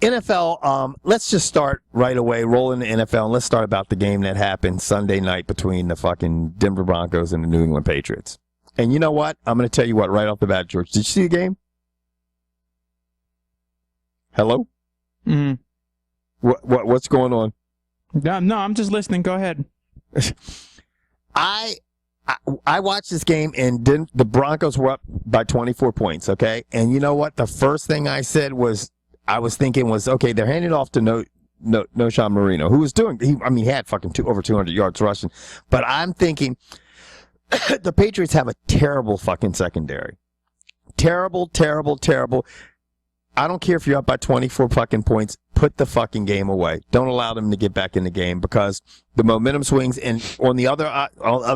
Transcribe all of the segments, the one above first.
NFL, let's just start right away, rolling the NFL, and let's start about the game that happened Sunday night between the fucking Denver Broncos and the New England Patriots. And you know what? I'm going to tell you what right off the bat, George. Did you see the game? Hello? Mm-hmm. What's going on? No, I'm just listening. Go ahead. I watched this game, and the Broncos were up by 24 points, okay? And you know what? The first thing I said was, okay, they're handing it off to Noshawn Marino, who was he had fucking over 200 yards rushing. But I'm thinking the Patriots have a terrible fucking secondary. Terrible, terrible, terrible. I don't care if you're up by 24 fucking points. Put the fucking game away. Don't allow them to get back in the game because the momentum swings. And on the other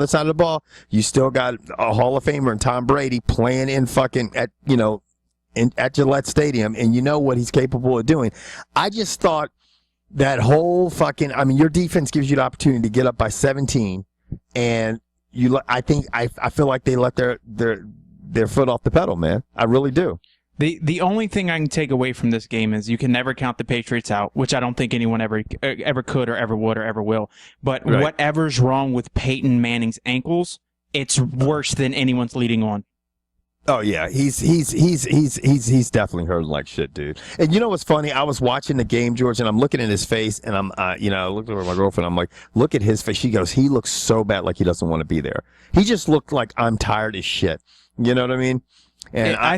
side of the ball, you still got a Hall of Famer and Tom Brady playing in fucking at Gillette Stadium, and you know what he's capable of doing. I just thought that whole fucking, your defense gives you the opportunity to get up by 17, and I feel like they let their foot off the pedal, man. I really do. The only thing I can take away from this game is you can never count the Patriots out, which I don't think anyone ever could or ever would or ever will. But right. Whatever's wrong with Peyton Manning's ankles, it's worse than anyone's leading on. Oh yeah, he's definitely hurting like shit, dude. And you know what's funny? I was watching the game, George, and I'm looking at his face, and I'm, I looked over at my girlfriend. I'm like, look at his face. She goes, he looks so bad, like he doesn't want to be there. He just looked like I'm tired as shit. You know what I mean? And I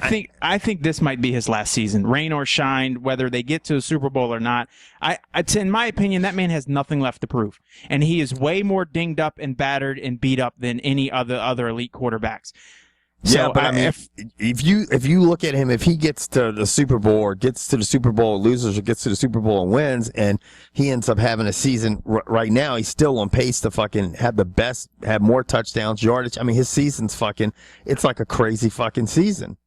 think this might be his last season, rain or shine, whether they get to a Super Bowl or not. In my opinion, that man has nothing left to prove, and he is way more dinged up and battered and beat up than any other elite quarterbacks. Yeah, but if you look at him, if he gets to the Super Bowl or gets to the Super Bowl, loses or gets to the Super Bowl and wins, and he ends up having a season right now, he's still on pace to fucking have more touchdowns, yardage. His season's fucking, it's like a crazy fucking season.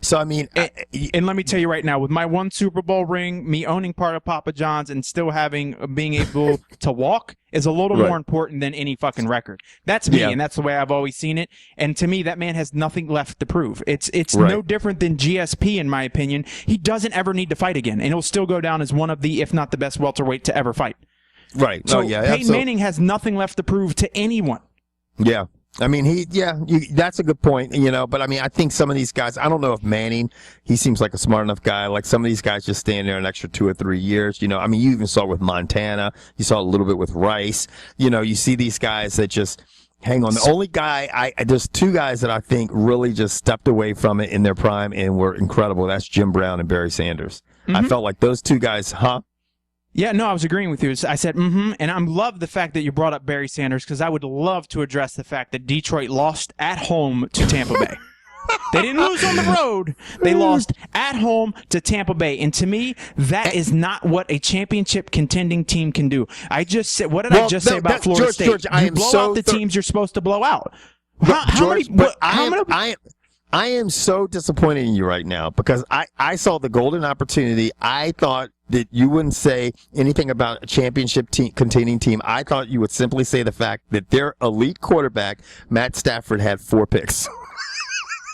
So and let me tell you right now, with my one Super Bowl ring, me owning part of Papa John's, and still being able to walk is a little more important than any fucking record. That's me, and that's the way I've always seen it. And to me, that man has nothing left to prove. It's no different than GSP, in my opinion. He doesn't ever need to fight again, and he'll still go down as one of the, if not the best welterweight to ever fight. Right. So Peyton Manning has nothing left to prove to anyone. Yeah. That's a good point, but I think some of these guys, I don't know if Manning, he seems like a smart enough guy. Like some of these guys just staying there an extra 2 or 3 years, you even saw it with Montana. You saw a little bit with Rice. You see these guys that just hang on. The only guy, there's 2 guys that I think really just stepped away from it in their prime and were incredible. That's Jim Brown and Barry Sanders. Mm-hmm. I felt like those 2 guys, Yeah, no, I was agreeing with you. I said, and I love the fact that you brought up Barry Sanders because I would love to address the fact that Detroit lost at home to Tampa Bay. They didn't lose on the road. They lost at home to Tampa Bay. And to me, that is not what a championship contending team can do. I just said, what did I just say about Florida State? George, you blow out the teams you're supposed to blow out. I am so disappointed in you right now because I saw the golden opportunity. I thought that you wouldn't say anything about a championship containing team. I thought you would simply say the fact that their elite quarterback, Matt Stafford, had 4 picks.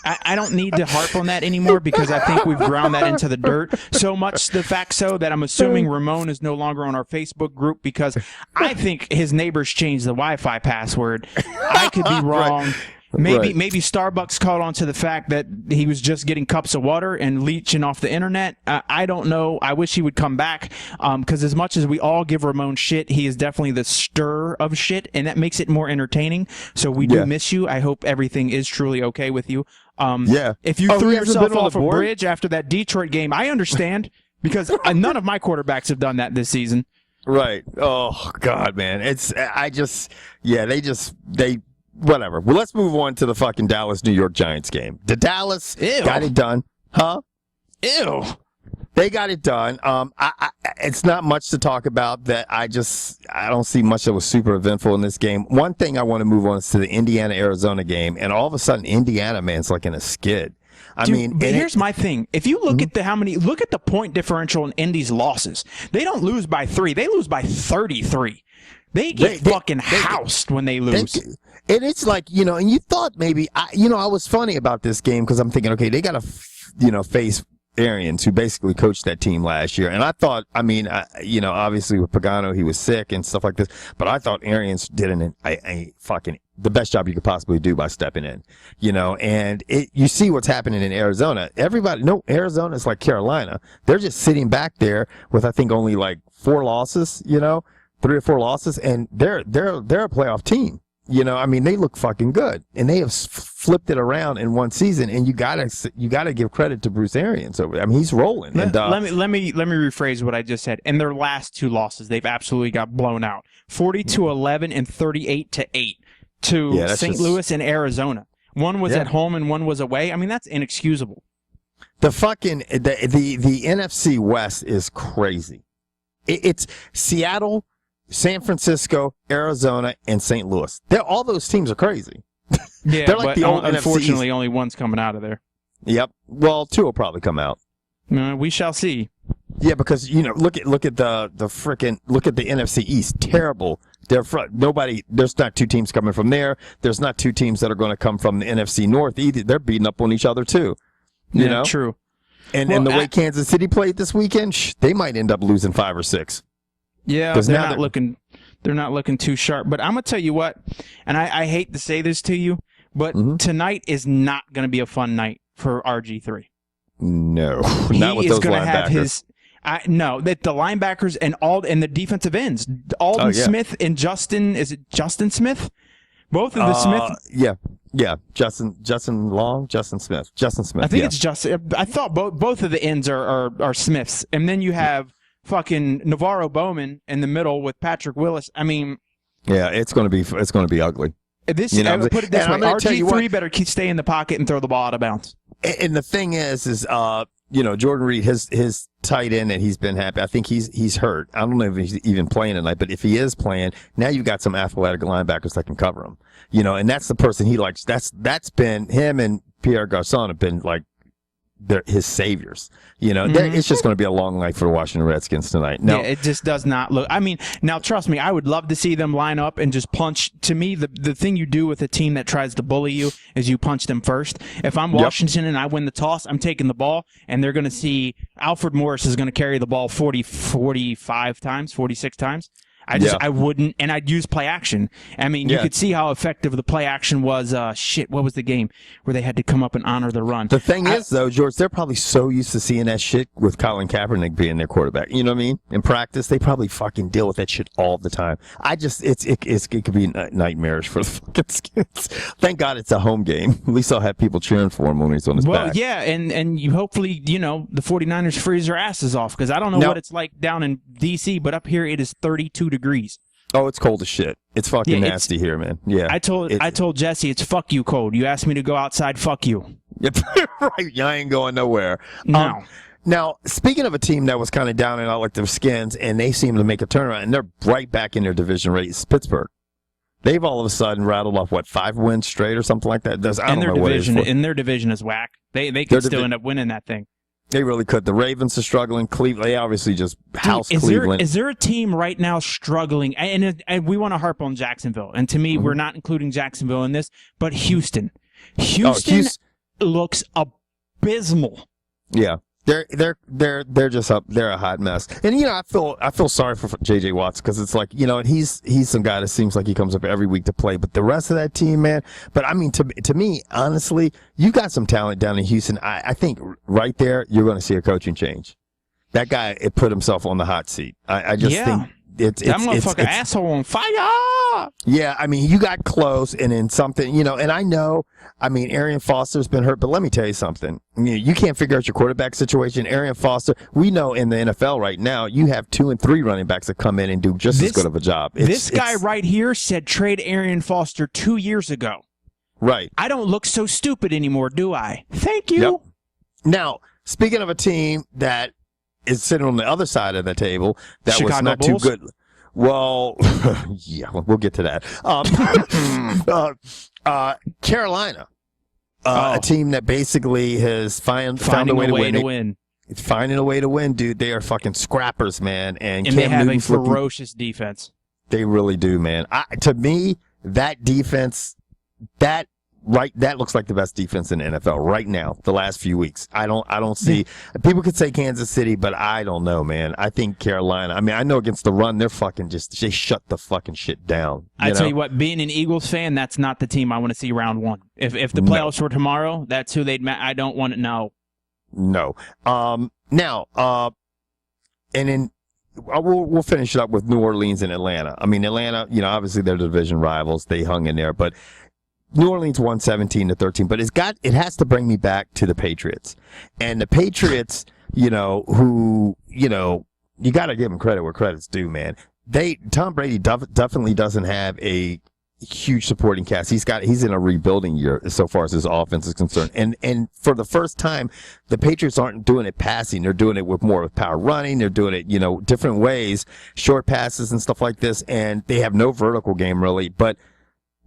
I don't need to harp on that anymore because I think we've ground that into the dirt so much, the fact so that I'm assuming Ramon is no longer on our Facebook group because I think his neighbors changed the Wi-Fi password. I could be wrong. Right. Maybe Starbucks caught on to the fact that he was just getting cups of water and leeching off the internet. I don't know. I wish he would come back because as much as we all give Ramon shit, he is definitely the stir of shit, and that makes it more entertaining. So we do miss you. I hope everything is truly okay with you. If you threw yourself off a bridge after that Detroit game, I understand because none of my quarterbacks have done that this season. Right. Oh, God, man. Whatever. Well, let's move on to the fucking Dallas-New York Giants game. The Dallas got it done. Huh? Ew. They got it done. It's not much to talk about that. I don't see much that was super eventful in this game. One thing I want to move on is to the Indiana-Arizona game, and all of a sudden, Indiana, man's like in a skid. But here's my thing. If you look at look at the point differential in Indy's losses. They don't lose by 3. They lose by 33. They get fucking housed when they lose. And it's like, and you thought maybe, I was funny about this game because I'm thinking, okay, they got to, face Arians, who basically coached that team last year. And I thought, obviously with Pagano, he was sick and stuff like this, but I thought Arians did the best job you could possibly do by stepping in, and you see what's happening in Arizona. Arizona is like Carolina. They're just sitting back there with, I think, only like 4 losses, 3 or 4 losses, and they're a playoff team. They look fucking good, and they have flipped it around in one season. And you gotta give credit to Bruce Arians. So he's rolling. Let me rephrase what I just said. In their last 2 losses, they've absolutely got blown out: 40-11 and 38-8 to St. Louis and Arizona. One was at home and one was away. That's inexcusable. The NFC West is crazy. It's Seattle, San Francisco, Arizona, and St. Louis. All those teams are crazy. Yeah, they're like the old unfortunately, NFC. only one's coming out of there. Yep. Well, 2 will probably come out. We shall see. Yeah, because look at the NFC East. Terrible. There's not 2 teams coming from there. There's not 2 teams that are going to come from the NFC North either. They're beating up on each other too. You know? True. And the way Kansas City played this weekend, they might end up losing 5 or 6. Yeah, they're not looking too sharp. But I'm gonna tell you what, and I hate to say this to you, but tonight is not gonna be a fun night for RG3. No, not with those linebackers. That the linebackers and the defensive ends, Alden Smith and Justin. Is it Justin Smith? Both of the Smith. Yeah, Justin Smith. I think it's Justin. I thought both of the ends are Smiths, and then you have fucking Navarro Bowman in the middle with Patrick Willis. It's going to be ugly. Put it this way: RG3 better stay in the pocket and throw the ball out of bounds. And the thing is Jordan Reed, his tight end, and he's been happy. I think he's hurt. I don't know if he's even playing tonight, but if he is playing, now you've got some athletic linebackers that can cover him. And that's the person he likes. That's been him, and Pierre Garçon have been like his saviors. It's just going to be a long night for the Washington Redskins tonight. Yeah, it just does not look. Now trust me, I would love to see them line up and just punch. To me, the thing you do with a team that tries to bully you is you punch them first. If I'm Washington and I win the toss, I'm taking the ball, and they're going to see Alfred Morris is going to carry the ball 45 times, 46 times. I wouldn't, and I'd use play action. You could see how effective the play action was. What was the game where they had to come up and honor the run? The thing is, though, George, they're probably so used to seeing that shit with Colin Kaepernick being their quarterback. You know what I mean? In practice, they probably fucking deal with that shit all the time. It could be nightmarish for the fucking Skins. Thank God it's a home game. At least I'll have people cheering for him when he's on his back. Well, yeah, and you hopefully, the 49ers freeze their asses off, because I don't know what it's like down in D.C., but up here it is 32 degrees. Oh, it's cold as shit. It's fucking nasty here, man. Yeah. I told Jesse it's fuck you cold. You asked me to go outside, fuck you. Yep. Right. I ain't going nowhere. No. Now, speaking of a team that was kind of down and out like the Skins, and they seem to make a turnaround, and they're right back in their division race, Pittsburgh. They've all of a sudden rattled off, 5 wins straight or something like that? I don't know what it is. In their division is whack. They could still end up winning that thing. They really could. The Ravens are struggling. Cleveland, they obviously just Cleveland. Is there a team right now struggling? And we want to harp on Jacksonville. And to me, we're not including Jacksonville in this, but Houston. Houston looks abysmal. Yeah. They're just up. They're a hot mess. And I feel sorry for JJ Watts, because it's like, he's some guy that seems like he comes up every week to play, but the rest of that team, man. But to me, honestly, you got some talent down in Houston. I think right there you're going to see a coaching change. That guy, it put himself on the hot seat. I just think it's that motherfucker asshole on fire. Yeah, you got close, and in something, and I know, Arian Foster's been hurt, but let me tell you something. You can't figure out your quarterback situation. Arian Foster, we know in the NFL right now, you have 2 and 3 running backs that come in and do just as good of a job. This guy right here said trade Arian Foster 2 years ago. Right. I don't look so stupid anymore, do I? Thank you. Yep. Now, speaking of a team that is sitting on the other side of the table that Chicago was not Bulls? too good. Well, yeah, we'll get to that. Carolina, a team that basically has found a way to win. It's finding a way to win, dude. They are fucking scrappers, man. And they have a ferocious defense. They really do, man. To me, that defense, that that looks like the best defense in the NFL right now. The last few weeks, I don't see. People could say Kansas City, but I don't know, man. I think Carolina. I mean, I know against the run, they're fucking they shut the fucking shit down. Tell you what, being an Eagles fan, that's not the team I want to see round one. If the playoffs were tomorrow, that's who they'd. I don't want to know. No. Now, and then. We'll finish it up with New Orleans and Atlanta. I mean, Atlanta, obviously they're division rivals. They hung in there, but New Orleans won 17-13. But it has to bring me back to the Patriots. And the Patriots, you got to give them credit where credit's due, man. Tom Brady definitely doesn't have a huge supporting cast. He's in a rebuilding year so far as his offense is concerned. And for the first time, the Patriots aren't doing it passing. They're doing it with more of power running. They're doing it, different ways, short passes and stuff like this. And they have no vertical game really. But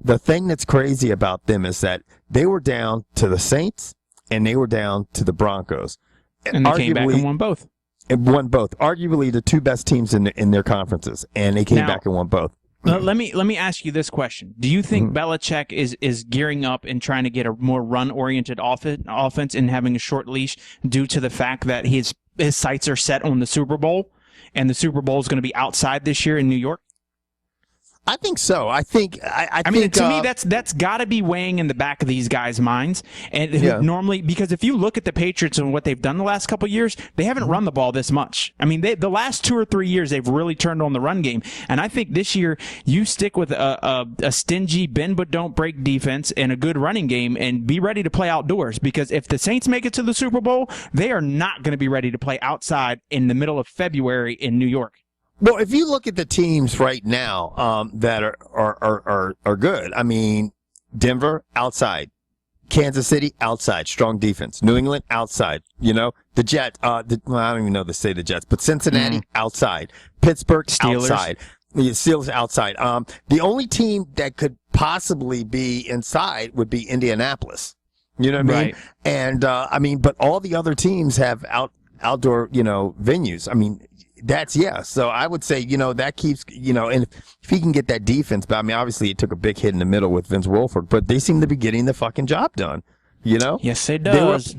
the thing that's crazy about them is that they were down to the Saints and they were down to the Broncos. And they came back and won both. Arguably the two best teams in their conferences. And they came back and won both. Let me ask you this question. Do you think Belichick is gearing up and trying to get a more run-oriented offense and having a short leash due to the fact that his sights are set on the Super Bowl, and the Super Bowl is going to be outside this year in New York? I think so. I mean, to me, that's got to be weighing in the back of these guys' minds. And normally, because if you look at the Patriots and what they've done the last couple of years, they haven't run the ball this much. I mean, the last 2 or 3 years, they've really turned on the run game. And I think this year, you stick with a stingy bend but don't break defense and a good running game and be ready to play outdoors. Because if the Saints make it to the Super Bowl, they are not going to be ready to play outside in the middle of February in New York. Well, if you look at the teams right now that are good, I mean, Denver outside, Kansas City outside, strong defense. New England outside. The Jets. I don't even know to say the Jets, but Cincinnati outside, Pittsburgh Steelers. Outside, the Steelers outside. The only team that could possibly be inside would be Indianapolis. You know what I mean? And but all the other teams have outdoor venues. I mean. So I would say, that keeps, and if he can get that defense, but I mean, obviously it took a big hit in the middle with Vince Wilfork, but they seem to be getting the fucking job done, Yes, it does.